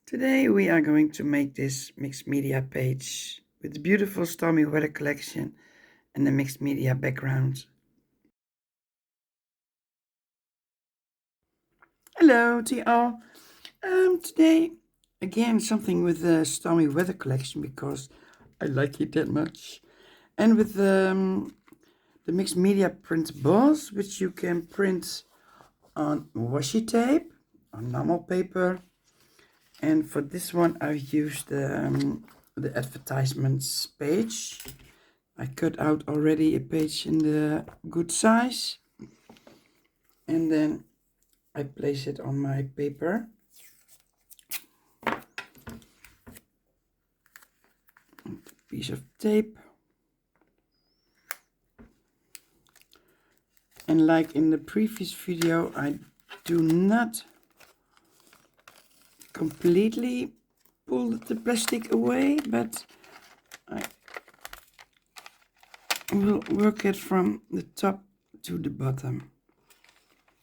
Today we are going to make this mixed media page with the beautiful Stormy Weather collection and the mixed media background. Hello to you all. Today again something with the Stormy Weather collection because I like it that much, and with the mixed media printables, which you can print on washi tape, on normal paper. And for this one I've used the advertisements page. I cut out already a page in the good size, and then I place it on my paper. Piece of tape. And like in the previous video, I do not completely pull the plastic away, but I will work it from the top to the bottom.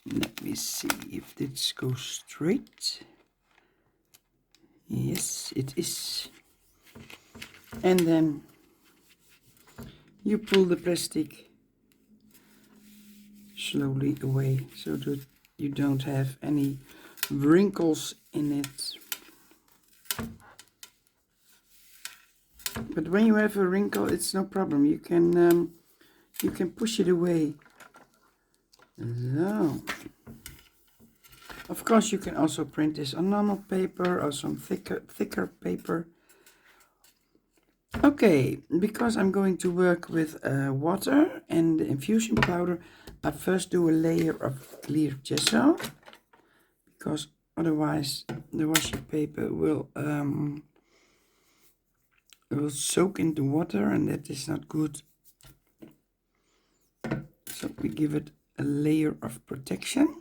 Let me see if this goes straight. Yes, it is. And then you pull the plastic slowly away so that you don't have any wrinkles in it. But when you have a wrinkle, it's no problem. You can push it away. So, of course, you can also print this on normal paper or some thicker paper. Okay, because I'm going to work with water and the infusion powder, I first do a layer of clear gesso, because otherwise the washi paper will soak into water, and that is not good. So we give it a layer of protection.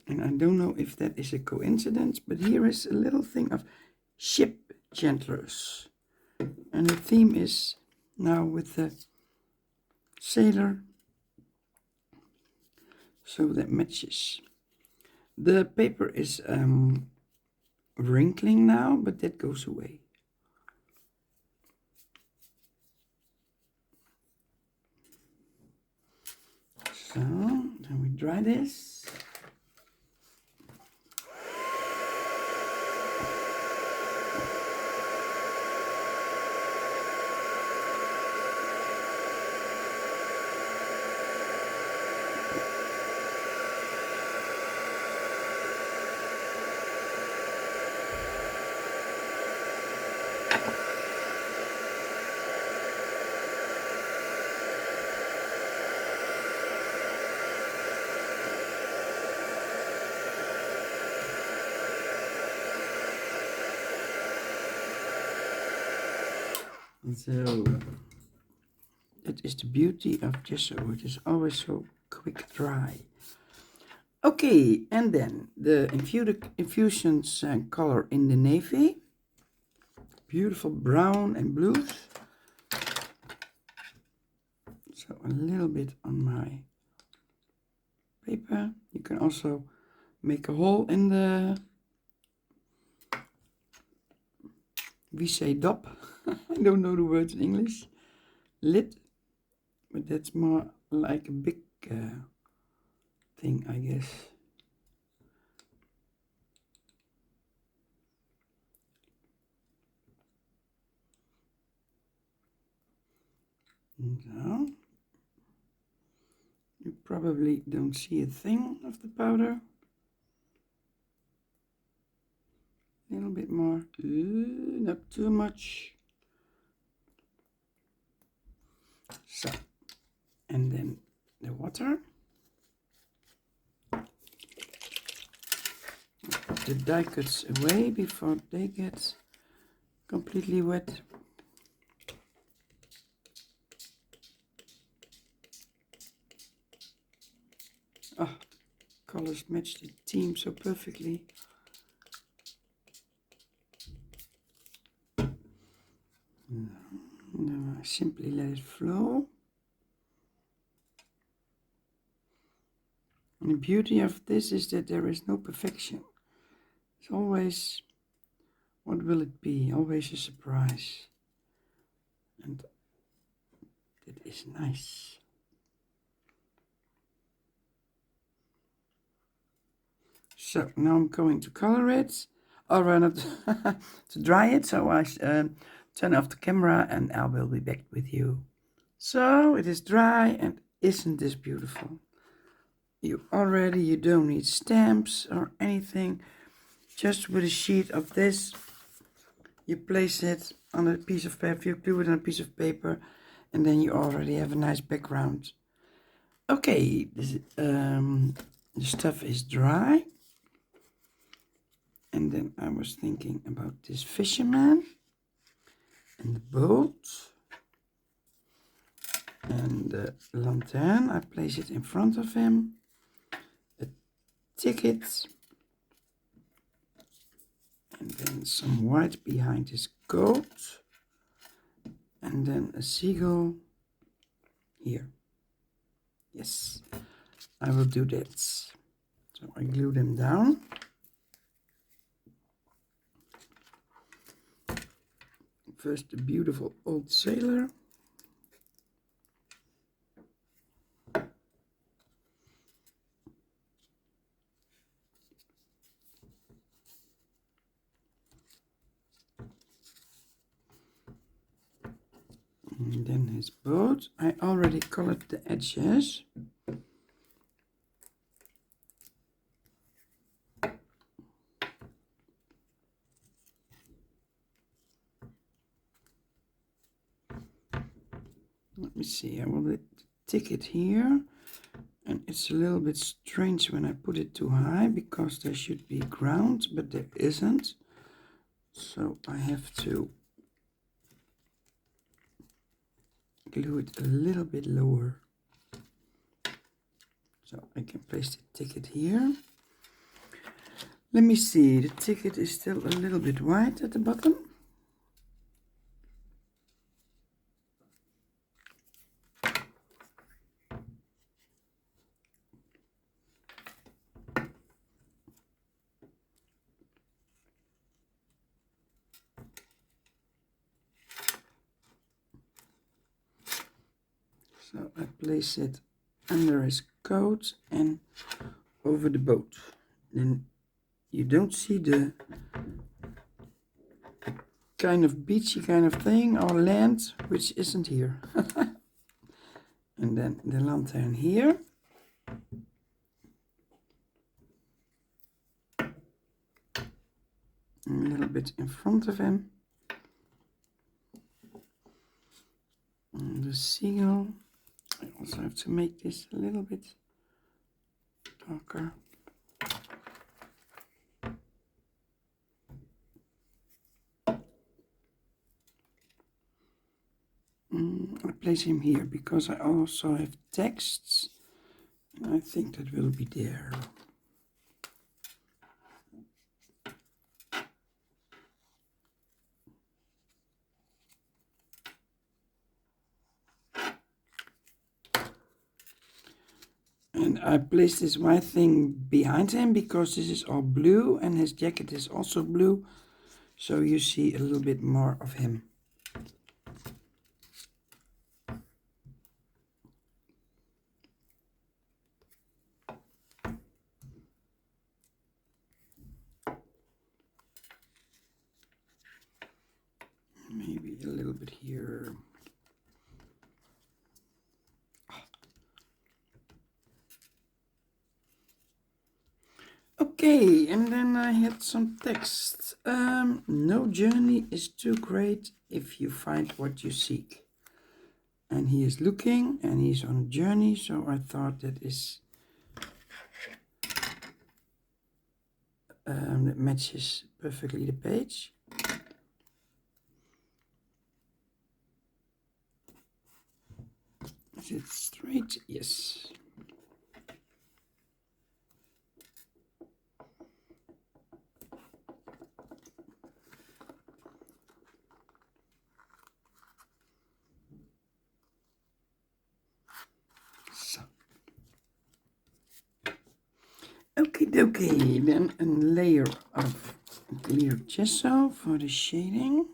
And I don't know if that is a coincidence, but here is a little thing of ship gentlers. And the theme is now with the sailor, so that matches. The paper is wrinkling now, but that goes away. So then we dry this. So that is the beauty of gesso. It is always so quick dry. Okay, and then the infusions color in the navy. Beautiful brown and blues. So a little bit on my paper. You can also make a hole in the, we say dop. I don't know the words in English. Lid, but that's more like a big thing, I guess. So, you probably don't see a thing of the powder. A little bit more, not too much. So, and then the water. Put the diecuts away before they get completely wet. Oh, colors match the theme so perfectly. Then I simply let it flow. And the beauty of this is that there is no perfection. It's always, what will it be? Always a surprise. And that is nice. So now I'm going to color it, or not to dry it. So I turn off the camera and I will be back with you. So it is dry, and isn't this beautiful? You don't need stamps or anything. Just with a sheet of this, you place it on a piece of paper, you glue it on a piece of paper, and then you already have a nice background. Okay, the stuff is dry. And then I was thinking about this fisherman and the boat and the lantern. I place it in front of him. A ticket. And then some white behind his coat. And then a seagull here. Yes, I will do that. So I glue them down. First, the beautiful old sailor. And then his boat. I already colored the edges. Let me see, I will tick it here, and it's a little bit strange when I put it too high because there should be ground, but there isn't. So I have to glue it a little bit lower. So I can place the ticket here. Let me see, the ticket is still a little bit white at the bottom. So I place it under his coat and over the boat. Then you don't see the kind of beachy kind of thing or land, which isn't here. And then the lantern here. A little bit in front of him. And the seagull. I also have to make this a little bit darker. I place him here because I also have texts, and I think that will be there. And I place this white thing behind him because this is all blue and his jacket is also blue. So you see a little bit more of him. Maybe a little bit here. Okay, and then I had some text. No journey is too great if you find what you seek. And he is looking and he's on a journey, so I thought that matches perfectly the page. Is it straight? Yes. Okie dokie, then a layer of clear gesso for the shading.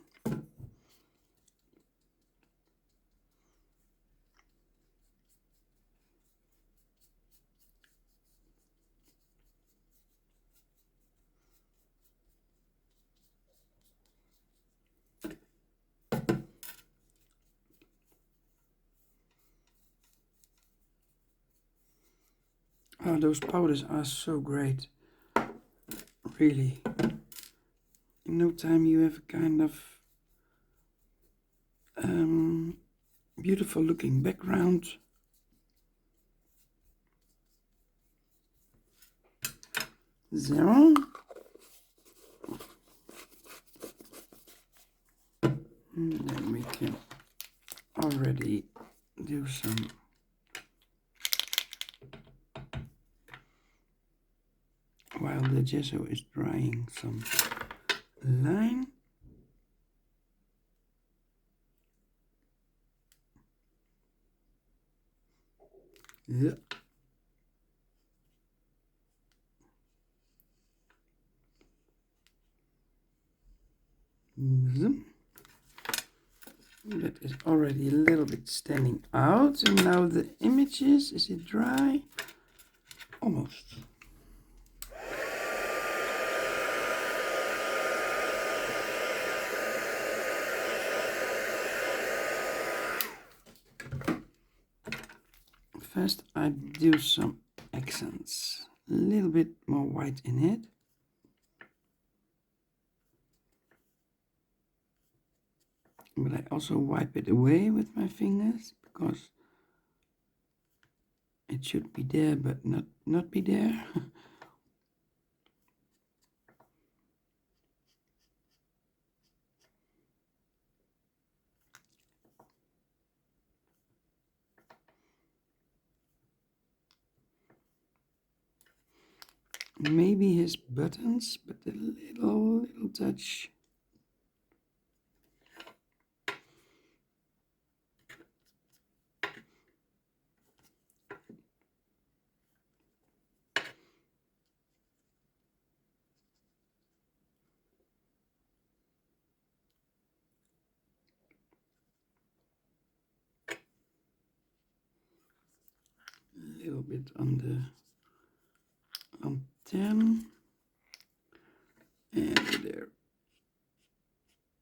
Oh, those powders are so great. Really. In no time you have a kind of beautiful looking background. So. And then we can already do some while the gesso is drying, some line. Yeah. That is already a little bit standing out. And now the images, is it dry? Almost. First I do some accents, a little bit more white in it. But I also wipe it away with my fingers because it should be there but not be there. Maybe his buttons, but a little touch. A little bit on the antenne. And there.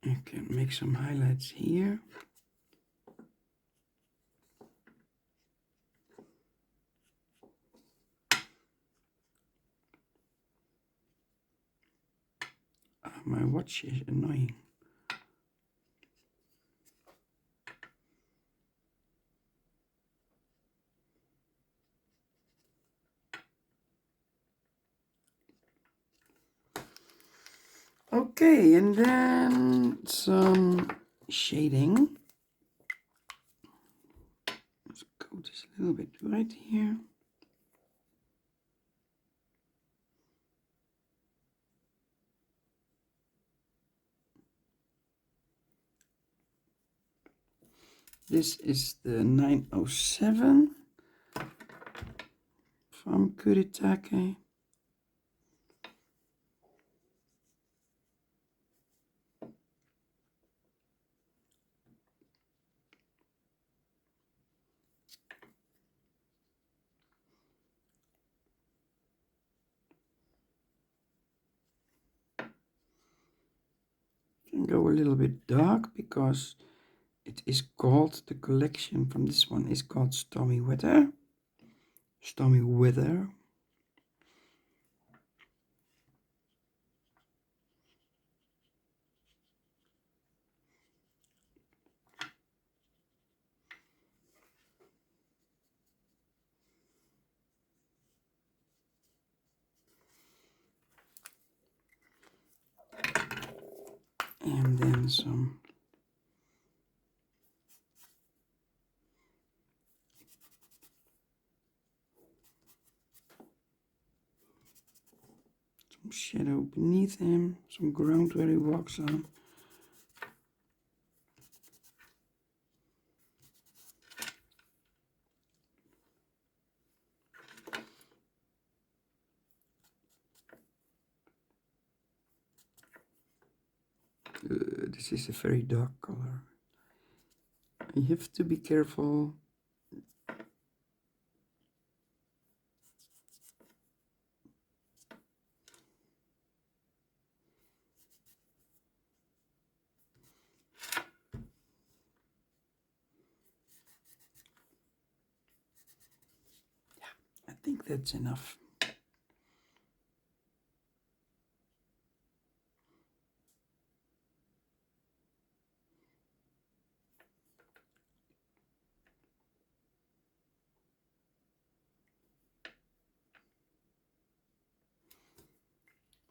I can make some highlights here. My watch is annoying. Okay, and then some shading. Let's go this a little bit right here. This is the 907 from Kuritake. Can go a little bit dark because it is called, the collection from this one is called Stormy Weather. Stormy Weather. And then some shadow beneath him, some ground where he walks on. this is a very dark color. You have to be careful. I think that's enough.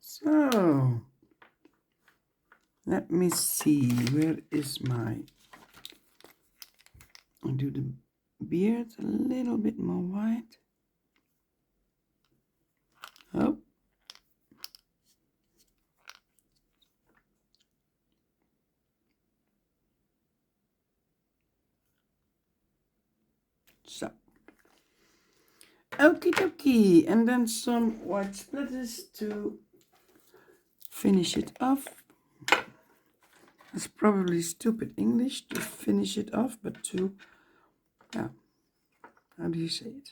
So, let me see, where is my... I'll do the beard a little bit more white. Oh. So. Okie dokie. And then some white splatters to finish it off. It's probably stupid English to finish it off, but to, yeah, how do you say it?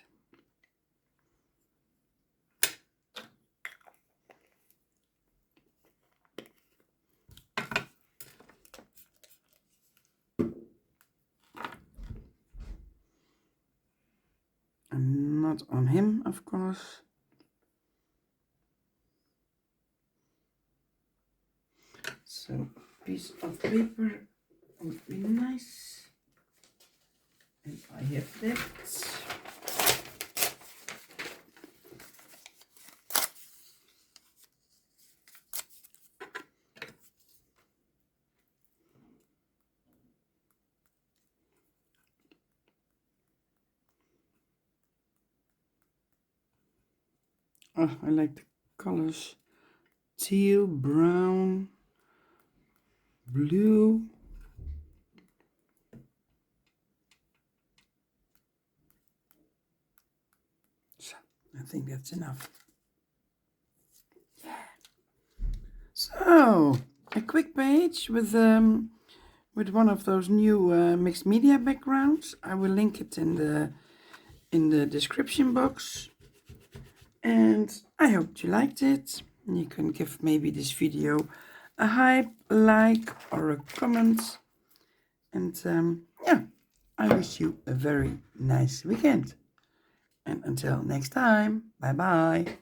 And not on him, of course. So a piece of paper would be nice. And I have that. Oh, I like the colors. Teal, brown, blue. So, I think that's enough. Yeah. So, a quick page with one of those new mixed media backgrounds. I will link it in the description box. And I hope you liked it. You can give maybe this video a hype, like, or a comment. And yeah, I wish you a very nice weekend. And until next time, bye bye.